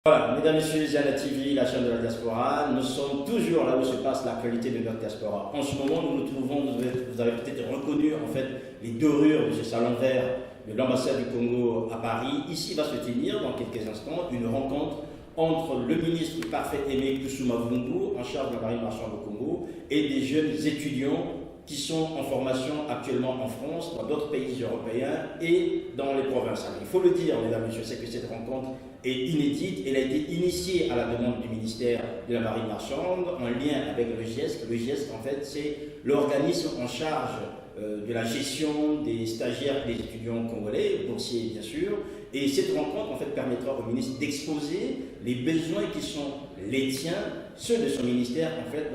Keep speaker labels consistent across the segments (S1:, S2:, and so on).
S1: Voilà, mesdames, messieurs, Ziana TV, la chaîne de la diaspora, nous sommes toujours là où se passe l'actualité de notre diaspora. En ce moment, nous nous trouvons, vous avez peut-être reconnu en fait les dorures de ce salon vert de l'ambassade du Congo à Paris. Ici va se tenir dans quelques instants une rencontre entre le ministre du Parfait Aimé Kusuma Vungu, en charge de la marine marchande au Congo, et des jeunes étudiants qui sont en formation actuellement en France, dans d'autres pays européens et dans les provinces. Alors, il faut le dire, mesdames et messieurs, c'est que cette rencontre est inédite. Elle a été initiée à la demande du ministère de la Marine marchande en lien avec le GIESC. Le GIESC, en fait, c'est l'organisme en charge de la gestion des stagiaires et des étudiants congolais, boursiers bien sûr. Et cette rencontre, en fait, permettra au ministre d'exposer les besoins qui sont les tiens, ceux de son ministère, en fait,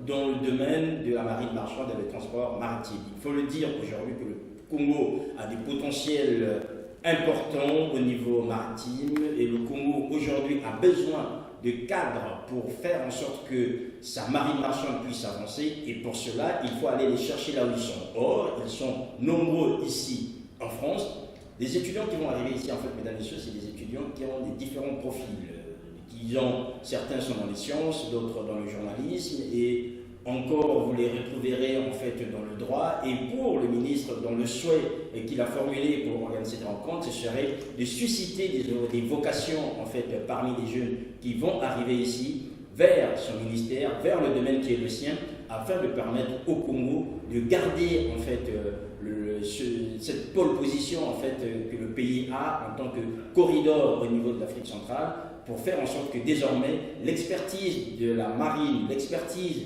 S1: dans le domaine de la marine marchande et des transports maritimes. Il faut le dire aujourd'hui que le Congo a des potentiels importants au niveau maritime et le Congo aujourd'hui a besoin de cadres pour faire en sorte que sa marine marchande puisse avancer, et pour cela, il faut aller les chercher là où ils sont. Or, ils sont nombreux ici en France. Les étudiants qui vont arriver ici, en fait, mesdames et messieurs, c'est des étudiants qui ont des différents profils. Certains sont dans les sciences, d'autres dans le journalisme, et encore vous les retrouverez en fait dans le droit. Et pour le ministre, dans le souhait qu'il a formulé pour organiser cette rencontre, ce serait de susciter des vocations en fait parmi les jeunes qui vont arriver ici vers son ministère, vers le domaine qui est le sien, afin de permettre au Congo de garder en fait cette pole position en fait que le pays a en tant que corridor au niveau de l'Afrique centrale, pour faire en sorte que désormais l'expertise de la marine, l'expertise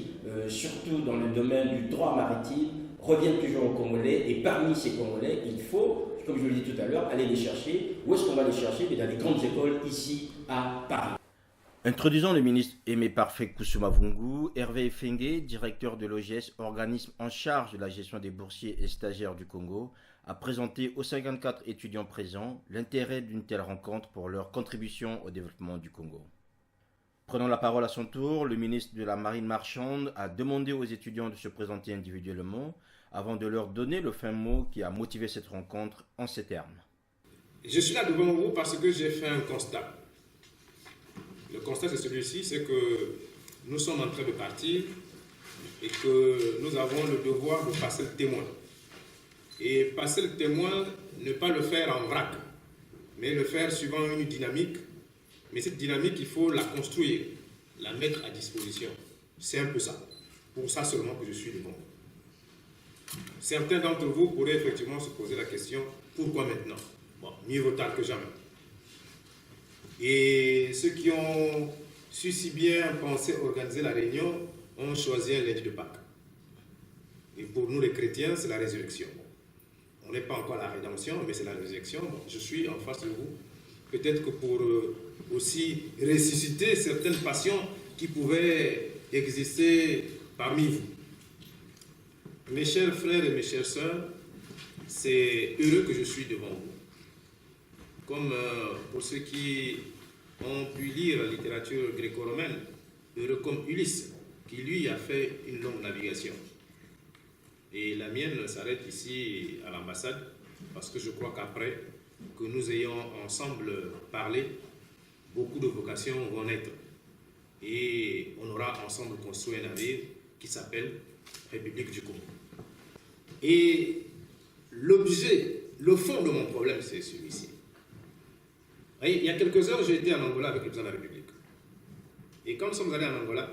S1: surtout dans le domaine du droit maritime revienne toujours aux Congolais. Et parmi ces Congolais, il faut, comme je vous l'ai dit tout à l'heure, aller les chercher. Où est-ce qu'on va les chercher? Dans les grandes écoles ici à Paris. Introduisant le ministre Aimé Parfait Kusuma Vungu, Hervé Fengue, directeur de l'OGS, organisme en charge de la gestion des boursiers et stagiaires du Congo, a présenté aux 54 étudiants présents l'intérêt d'une telle rencontre pour leur contribution au développement du Congo. Prenant la parole à son tour, le ministre de la Marine marchande a demandé aux étudiants de se présenter individuellement avant de leur donner le fin mot qui a motivé cette rencontre en ces termes.
S2: Je suis là devant vous parce que j'ai fait un constat. Le constat, c'est celui-ci, c'est que nous sommes en train de partir et que nous avons le devoir de passer le témoin. Et passer le témoin, ne pas le faire en vrac, mais le faire suivant une dynamique. Mais cette dynamique, il faut la construire, la mettre à disposition. C'est un peu ça. Pour ça seulement que je suis devant vous. Certains d'entre vous pourraient effectivement se poser la question, pourquoi maintenant? Bon, mieux vaut tard que jamais. Et ceux qui ont su si bien penser organiser la réunion ont choisi un lundi de Pâques. Et pour nous les chrétiens, c'est la résurrection. On n'est pas encore à la rédemption, mais c'est la résurrection. Bon, je suis en face de vous. Peut-être que pour aussi ressusciter certaines passions qui pouvaient exister parmi vous. Mes chers frères et mes chères sœurs, c'est heureux que je suis devant vous. Comme pour ceux qui ont pu lire la littérature gréco-romaine, heureux comme Ulysse, qui lui a fait une longue navigation. Et la mienne s'arrête ici à l'ambassade, parce que je crois qu'après que nous ayons ensemble parlé, beaucoup de vocations vont naître. Et on aura ensemble construit un navire qui s'appelle République du Congo. Et l'objet, le fond de mon problème, c'est celui-ci. Il y a quelques heures, j'ai été en Angola avec le président de la République. Et quand nous sommes allés en Angola,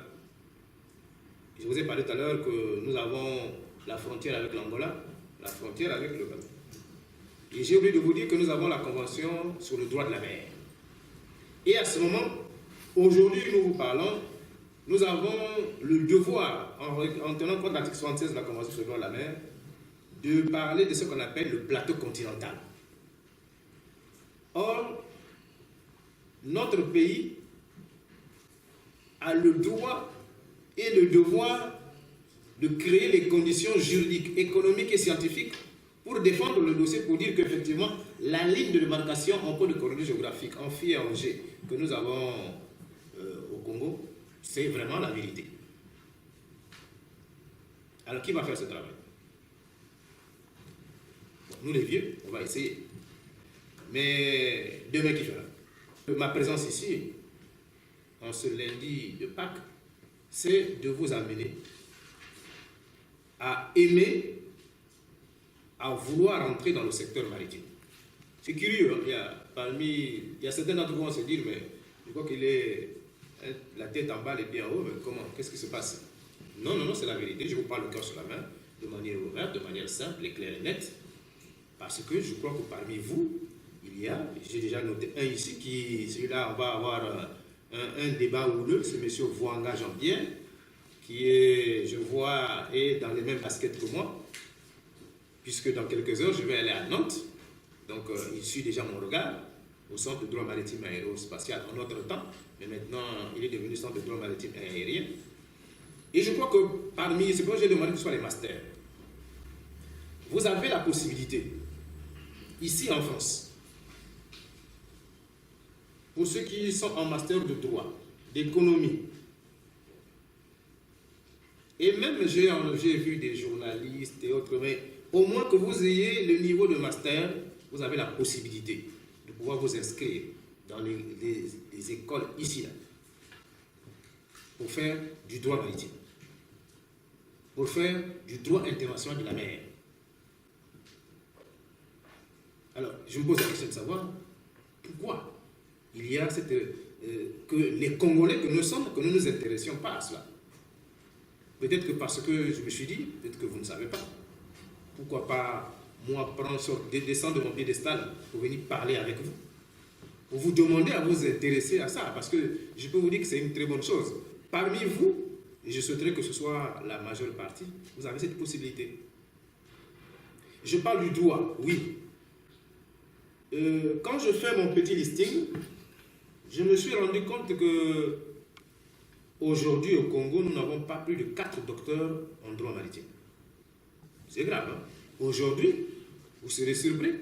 S2: je vous ai parlé tout à l'heure que nous avons la frontière avec l'Angola, la frontière avec le Gabon. Et j'ai oublié de vous dire que nous avons la Convention sur le droit de la mer. Et à ce moment, aujourd'hui, nous vous parlons, nous avons le devoir, en tenant compte de l'article 76 de la Convention sur le droit de la mer, de parler de ce qu'on appelle le plateau continental. Or, notre pays a le droit et le devoir de créer les conditions juridiques, économiques et scientifiques pour défendre le dossier, pour dire qu'effectivement, la ligne de démarcation en cours de coordonnées géographiques, en Phi et en G, que nous avons au Congo, c'est vraiment la vérité. Alors, qui va faire ce travail? Bon, nous les vieux, on va essayer. Mais demain, qui fera? Ma présence ici en ce lundi de Pâques, c'est de vous amener à aimer, à vouloir entrer dans le secteur maritime. C'est curieux, hein? Il y a certains d'entre vous vont se dire, mais je crois qu'il est la tête en bas et bien en haut, mais comment? Qu'est-ce qui se passe? Non, non, non, c'est la vérité. Je vous parle le cœur sur la main, de manière ouverte, de manière simple et claire et nette, parce que je crois que parmi vous, j'ai déjà noté un ici, celui-là, on va avoir un débat houleux, c'est M. Voanga Jean-Pierre, qui est, je vois, est dans les mêmes baskets que moi, puisque dans quelques heures, je vais aller à Nantes, donc il suit déjà mon regard, au Centre de droit maritime aérospatial en notre temps, mais maintenant, il est devenu Centre de droit maritime aérien. Et je crois que parmi, c'est pour ça que j'ai demandé que ce soit les masters. Vous avez la possibilité, ici en France, pour ceux qui sont en master de droit, d'économie, et même j'ai vu des journalistes et autres, mais au moins que vous ayez le niveau de master, vous avez la possibilité de pouvoir vous inscrire dans les écoles ici, là, pour faire du droit maritime, pour faire du droit international de la mer. Alors, je me pose la question de savoir pourquoi il y a que les Congolais que nous sommes, que nous ne nous intéressions pas à cela. Peut-être que parce que je me suis dit, peut-être que vous ne savez pas. Pourquoi pas, moi, descendre de mon piédestal pour venir parler avec vous, pour vous demander à vous intéresser à ça, parce que je peux vous dire que c'est une très bonne chose. Parmi vous, et je souhaiterais que ce soit la majeure partie, vous avez cette possibilité. Je parle du droit, oui. Quand je fais mon petit listing, je me suis rendu compte que aujourd'hui au Congo, nous n'avons pas plus de 4 docteurs en droit maritime. C'est grave, hein? Aujourd'hui, vous serez surpris,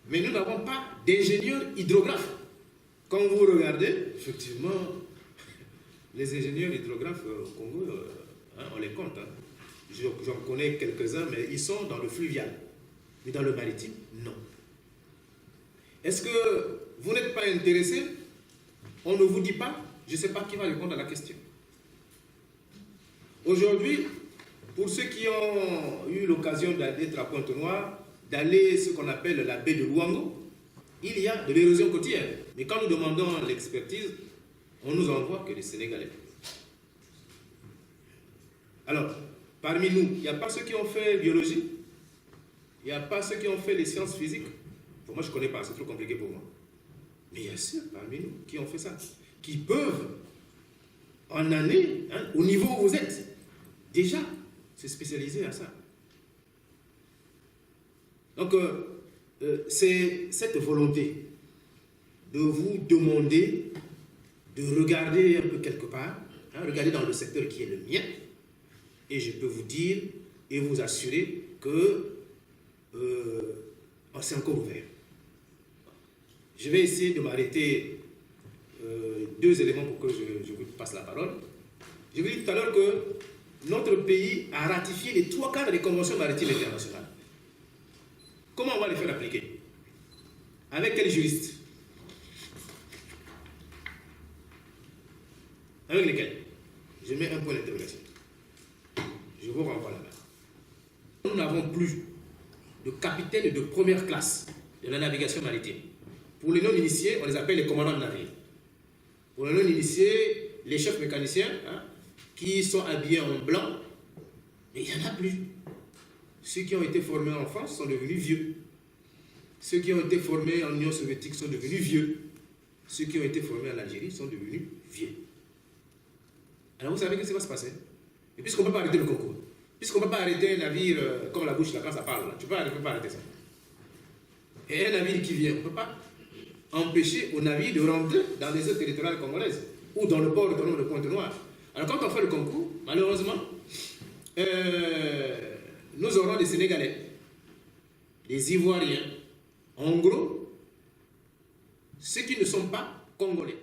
S2: mais nous n'avons pas d'ingénieurs hydrographes. Quand vous regardez, effectivement, les ingénieurs hydrographes au Congo, on les compte. Hein? J'en connais quelques-uns, mais ils sont dans le fluvial. Mais dans le maritime, non. Est-ce que vous n'êtes pas intéressé? On ne vous dit pas, je ne sais pas qui va répondre à la question. Aujourd'hui, pour ceux qui ont eu l'occasion d'être à Pointe-Noire, d'aller ce qu'on appelle la baie de Luango, il y a de l'érosion côtière. Mais quand nous demandons l'expertise, on nous envoie que les Sénégalais. Alors, parmi nous, il n'y a pas ceux qui ont fait biologie, il n'y a pas ceux qui ont fait les sciences physiques. Pour moi, je ne connais pas, c'est trop compliqué pour moi. Mais il y a ceux parmi nous qui ont fait ça, qui peuvent, en année, hein, au niveau où vous êtes, déjà se spécialiser à ça. Donc, c'est cette volonté de vous demander de regarder un peu quelque part, hein, regarder dans le secteur qui est le mien, et je peux vous dire et vous assurer que c'est encore ouvert. Je vais essayer de m'arrêter 2 éléments pour que je vous passe la parole. Je vous ai dit tout à l'heure que notre pays a ratifié les 3/4 des conventions maritimes internationales. Comment on va les faire appliquer? Avec quel juriste? Avec lesquels? Je mets un point d'interrogation. Je vous renvoie la main. Nous n'avons plus de capitaine de première classe de la navigation maritime. Pour les non-initiés, on les appelle les commandants de navire. Pour les non-initiés, les chefs mécaniciens, hein, qui sont habillés en blanc, mais il n'y en a plus. Ceux qui ont été formés en France sont devenus vieux. Ceux qui ont été formés en Union soviétique sont devenus vieux. Ceux qui ont été formés en Algérie sont devenus vieux. Alors vous savez ce qui va se passer? Et puisqu'on ne peut pas arrêter le concours, puisqu'on ne peut pas arrêter un navire comme la bouche là quand ça parle, là, tu ne peux pas arrêter ça. Et un navire qui vient, on ne peut pas empêcher au navire de rentrer dans les eaux territoriales congolaises ou dans le port autonome de Pointe-Noire. Alors quand on fait le concours, malheureusement, nous aurons des Sénégalais, des Ivoiriens, en gros, ceux qui ne sont pas congolais.